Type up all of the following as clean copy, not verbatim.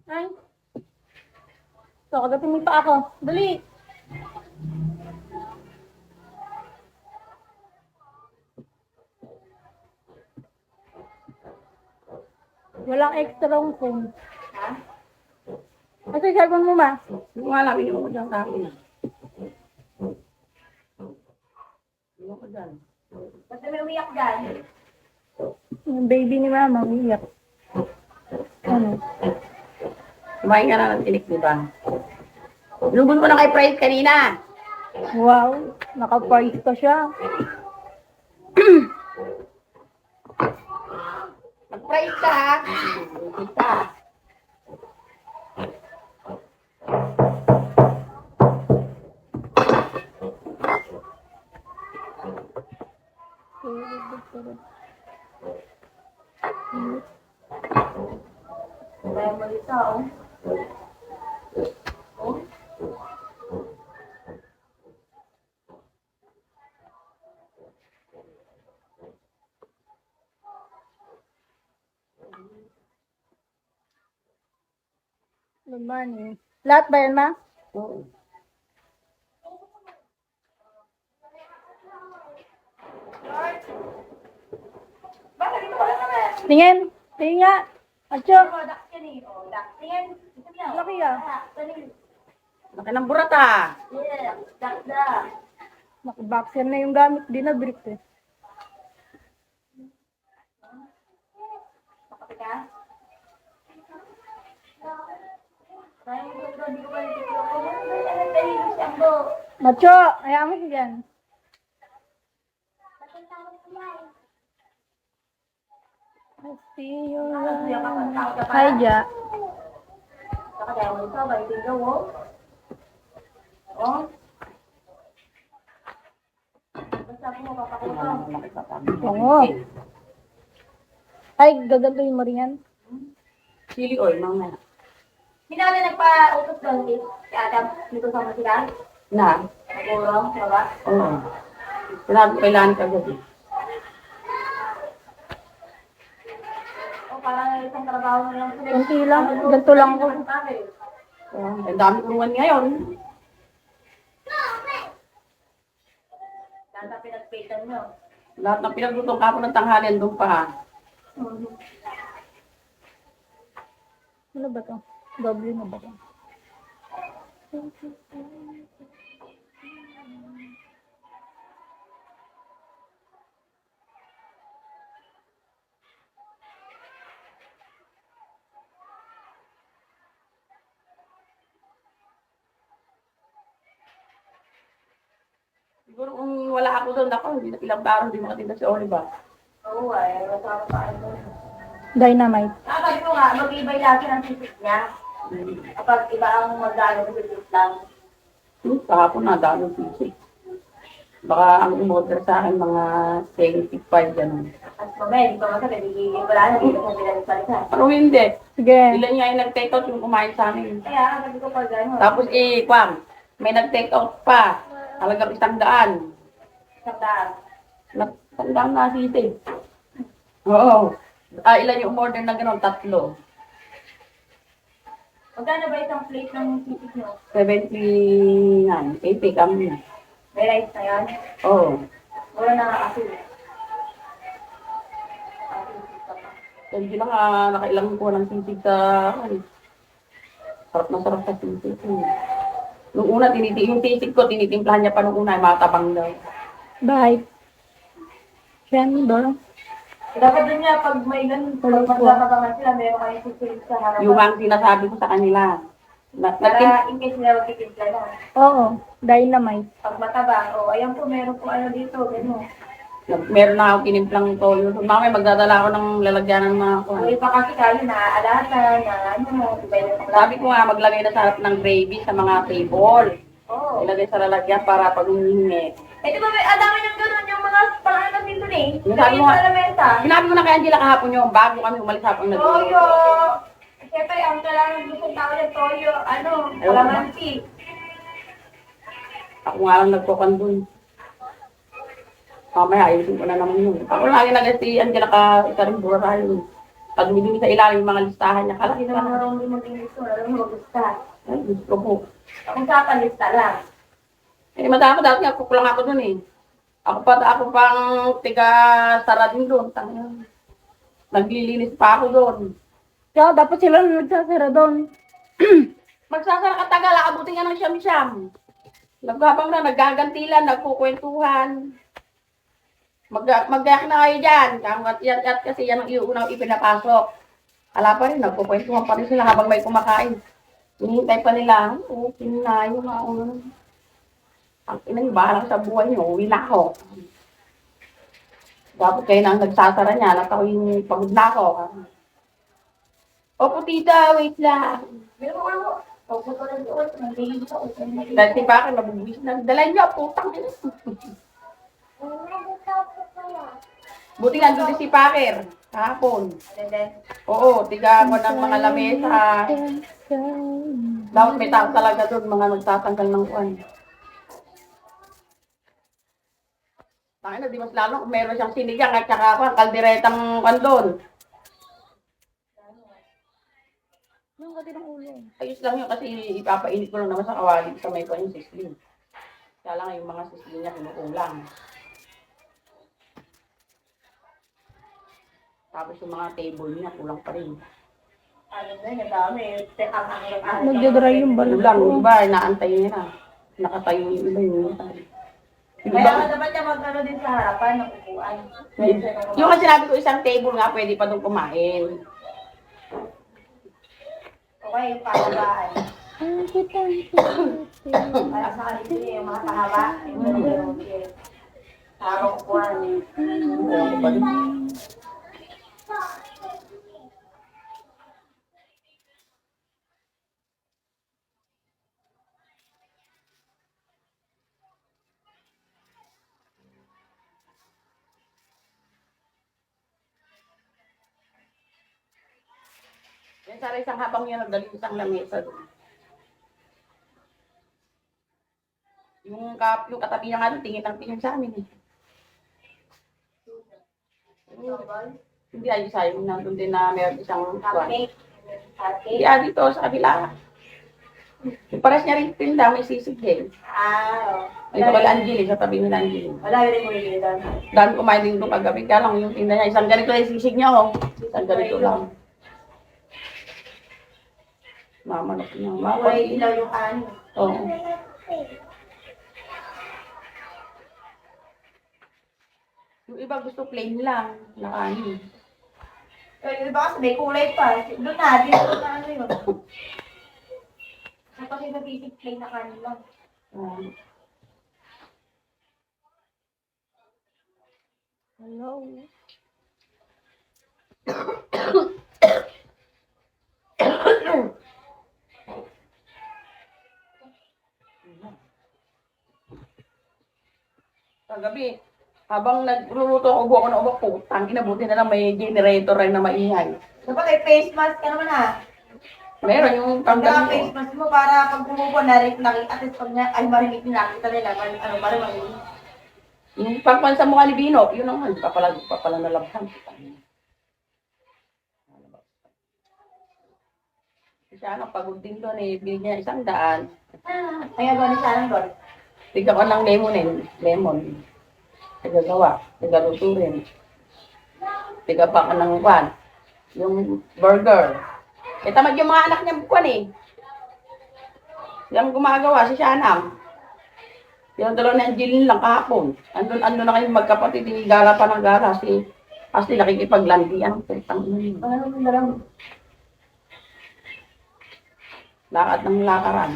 Ay, so, kagatin mo pa ako. Dali. Walang extra yung phone. Ha? Kasi cellphone mo ma. Hindi ko alam, iniwan ko dyan sa akin. Iniwan ko dyan. Ba't may umiyak dyan? Yung baby ni mama, umiyak. Ano? Kumain ka na ng tinik, di ba? Lubon mo na kay Pride kanina. Wow, naka-price ka siya. Mag-Pride ka, ha? Mag-Pride ka. Kaya malita, oh. Naman eh. Lahat ba yan ma? Oo. Bakit dito ka lang naman? Tingin. Tingin nga. Acho. Oh, dak yan eh. Oh, dak. Tingin. Ito niya. Laki ah. Tingin. Laki ng burat, ah. Yeah, dak. Naka-boxer na yung gamit. Di na brief eh. Makapit ka? Kaya mo ito, di ko pa nititiyo ko. Nagtahilo si Ambo. Macho, ayaw mo siya dyan. I see you. Hi, Ja. Saka kaya mo ito, balik ikaw, oh. Oh. Basta mo, papakulo. Laki pa pa. Oo. Ay, gagantuhin mo rin yan. Chili oil, mamaya. Hindi namin nagpa-utos doon, eh. Si Adam, dito sama sila. Na? Nagurong, diba? Oo. Sinabi ko kailangan ka gabi. O, parang isang trabaho na lang sila. Kunti lang. Ganito lang ako. Ang dami kong ngayon. Dahil na pinagpitan nyo. Lahat ng pinaglutong kapo ng tanghalian doon pa. Ano ba to? W na ba to? Siguro kung wala ako doon, ako, hindi na ilang araw, hindi makatinda si Oliver. Oo, ay. Masama pa ano. Dynamite. Sabi ko nga, mag-iba yung laki ng sisip niya. Kapag iba ang mag-ano ng sisip lang. Kahapon na, dami sisi. Baka ang umorder sa akin mga 75, gano'n. At mamaya, di pa masabi, di wala na dito sa pinagpalitan. Pero hindi. Sige. Ilan nga yung nag-take out yung kumain sa amin. Kaya, sabi ko pag ano, Tapos Kwam, may nag-take out pa. Halagang 100. isang daan. 100 na sisi. Oo. Ilan yung umorder na gano'n? 3. Magkano ba isang plate ng sisip nyo? 79. 80 kami na. May rice na yan? Oo. Wala na nga asin. Hindi lang nakailang ko ng sisig sa akin. Sarap na sarap sa sisig. Nung una, yung sisig ko, tinitimplahan niya pa nung una, matabang daw. Bye. Yan ba? Dapat din nga, pag may ganun, pag magkakabangan sila, meron kayong sisip sa harapan. Yung ang sinasabi ko sa kanila. Para in case nila magkikintla na. Oo. Dynamite. Pag matabang, oh, ayan po, meron po ano dito, gano'n. Meron na ako kinimplang toyo. Mamaya magdadala ako ng lalagyan ng mga Kung kuhan. iba kasi kayo naaalata, na ano, iba yung Sabi ko nga, maglagay na sa harap ng gravy sa mga table. Oo. Ilagay sa lalagyan para pag humihingi. Eh, di ba may adami ng gano'n yung mga pangalan dito eh. Yung sabi mo nga- sa lamesa. Sinabi ko na kay Angela kahapon yung bago kami umalis hapon na Toyo! Siyempre, ang kailangan gusto tao yung toyo, ano, kalamansi. Ako nga lang nagkukandun. Mamaya ayusin ko na naman yun. Ako lagi nag-si Angela ka isa rin burahin. Pag nilini sa ilalim yung mga listahan niya, kalaki Hindi na naman marunong mag-English mo, alam mo gusta. Ay, gusto ko. Kung kapalista lang. Eh, madami dati nga, kukulang ako dun eh. Ako pang tiga sara din doon. Naglilinis pa ako doon. Kaya dapat sila na nagsasara doon. Magsasara ka tagal, abutin nga ng siyam-siyam. Habang na, naggagantilan, nagkukwentuhan. Maggayak na kayo dyan. At kasi yan ang iunang ipinapasok. Ala pa rin, nagkukwentuhan pa rin sila habang may kumakain. Hinihintay pa nila, okay na yung mga ulo. Ang inang balang sa buhay niyo, uwi na ako. Dapat kayo nang nagsasara niya, at ako yung pagod na ako. Opo tita, wait lang. Pero mo, pagod ko lang doon, nandito sa open. Dahil si Bakit nabubis na, dala niyo, putang ina. Buti nga doon si Paker, kahapon. And then, Oo, tiga ako ng mga lamesa. Dapat may tao talaga doon, mga nagtatanggal ng kuwan. Tangina, di mas lalo kung meron siyang sinigang at saka kuwan, kalderetang kandon. Yung kati ng ulo. Ayos lang yun kasi ipapainit ko lang naman sa kawali sa may kuwan yung sisling. Kaya lang yung mga sisling niya kinukulang. Tapos yung mga table niya, kulang pa rin. ano na, nadami. Nagdadry yung balon Kulang, ko. yung iba, inaantay niya na. Nakatayo yung iba yung yung Kaya iba, nga dapat niya mag-ano din sa harapan ng upuan. yung kasi sinabi ko isang table nga, pwede pa doon kumain. Okay, yung pahabaan. Para sa kanila yung mga pahaba. Yung harong upuan. Ewan ko ba din. Yan sana isang habang yan, nagdaling isang lamesa doon. Yung katabi niya nga doon, tingin ng tingin sa amin eh. Hindi ayos sa'yo, nandun din na meron isang kuwan. Cupcake. Hindi dito sa kabila. Yung pares niya rin tinda, may sisig din. Ah, Dito kay Angeli, sa tabi ni Angeli. wala rin mo yun doon. Dami kumain din doon kagabi, kaya lang yung tinda niya, isang ganito yung sisig niya, oh. Isang ganito lang. Mamanok niya. Kulay ilaw yung ano. Oo. Yung iba gusto plain lang, na kanin. Yung iba kasi may kulay pa. Doon na, dito na ano yun. Tapos yung nabisig plain na kanin lang. Hello. Kagabi, habang nagluluto ako, buo ako ng ubak, putang inabuti na lang may generator rin na maingay. Dapat may face mask ka naman ha. Meron yung Pag tanggal face ko. mask mo para pag bumubo na rin, at least pag ay marinig nila, nakita nila, ano pa rin marinig. Yung pagpan sa mukha ni Bino, yun naman, papala nalabhan. Siya ano, pagod din doon eh, binigyan niya 100. Kaya gano'n siya lang doon. Tignan ko ng lemon. Tigagawa, tigaluto rin. Tigapa ka ng kwan. Yung burger. Eh, tamad yung mga anak niya kwan eh. Yung gumagawa, si Shanam. Yung dalawa ni Angeline lang kahapon. Andun na kayo magkapatid, gala pa ng gala. Kasi nakikipaglandian. Putang ina. Ano naman dalang? Lakad ng lakaran.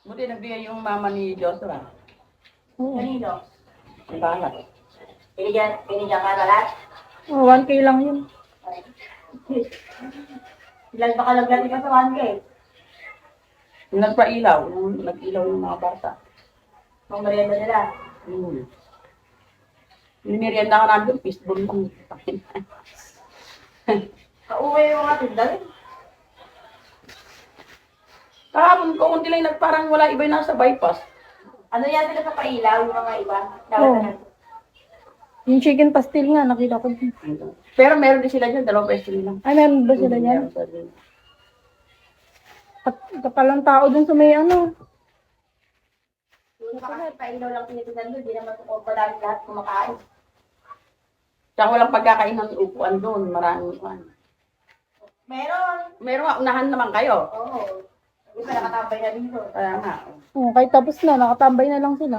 Buti nagbigay yung mama ni Joshua. Oo. Kanino? Ang balat. Binigyan ka na lahat? 1K lang yun. Ilan ba kalagyan ka sa 1K? Yung nagpailaw, yung nag-ilaw yung mga bata. Mga merienda nila. Merienda ka namin, fishball lang. Kauwi yung mga tinda rin. Kahapon ko, kunti lang parang wala iba yung nasa bypass. Ano yan sila sa pailaw, yung mga iba? Oo. Dapat Yung chicken pastil nga, nakita ko. Pero meron din sila dyan, dalawang peso nila. Ay, meron ba sila yan? Kapalang tao dun sa may ano. Yung mga pailaw lang tinitindan doon, di naman tukod pa dami lahat kumakain. Tsaka walang pagkakain ng upuan doon, maraming upuan. Meron. Meron nga, unahan naman kayo. Oo. Iba nakatambay na dito. Kaya nga. Kahit tapos na, nakatambay na lang sila.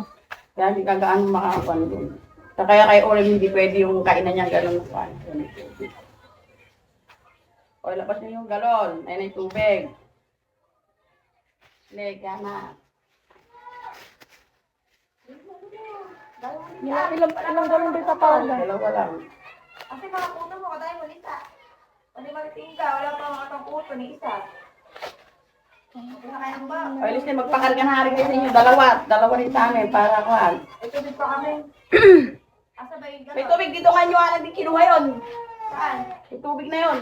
Kaya hindi ka gaano makakakuan doon. Kaya kay Orim hindi pwede yung kainan niya gano'n na kuan. O, labas niyo yung galon. Ayun ay tubig. Lega na. Ilang galon ba itapawan lang? Dalawa lang. Kasi mga puto mo, katayin mo isa. Pwede magtingga, wala pa mga katang puto ni isa. Kinakain mo ba? O, alis na magpakarga na rin kayo sa inyo. Dalawa. Dalawa rin sa amin para kuan. May tubig pa kami. Asa ba yung gano'n? May tubig dito nga nyo. Hindi kinuha yun. Saan? May tubig na yun.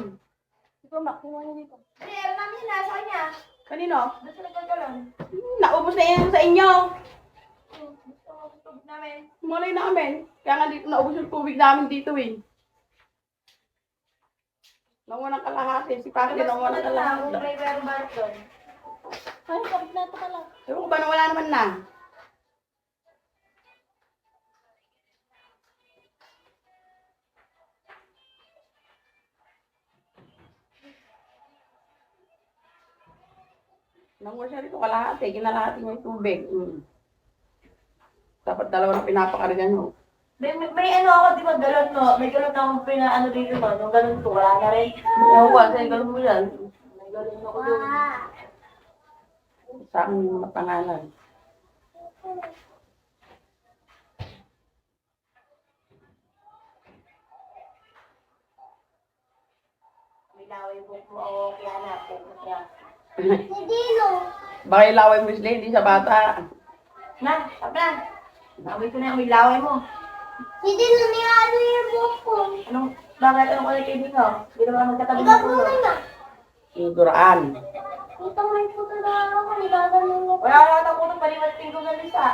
Ito, Mac, kinuha niyo dito. Hindi, alam namin yun, nasa kanya. Kanino? Doon sa nagkagalon. Naubos na yan sa inyo. Gusto mo sa tubig namin. Malay namin. Kaya nga dito naubos yung tubig namin dito eh. Nangunang kalahati. Si Paki nangunang kalahati. Kung may meron ba doon? Ay, kapit na ito pala. Ewan ko ba na wala naman na? Nangunang siya rito kalahati. Kinalahati mo yung tubig. Dapat dalawa na pinapakarga nyo. May ano ako, di ba, galon no? May galon akong pinaano dito no? Yung galon ko, wala na rin. Ewan ko, sa'yo galon mo yan. May galon ako doon. Sa akin yung pangalan. May laway book mo ako, kaya na, focus niya. Baka yung laway mo sila, hindi sa bata. Na, sabi na. Naway ko na yung laway mo. Hindi na nialo yung buhok ko. Anong, bakit anong kaya kay Bingo? Hindi naman magkatabi Ikaw ng muna ulo. na. Yung duraan. Ito may puto na ako. Nilalaman mo. Wala na ako ng palimat pinto ng lisa.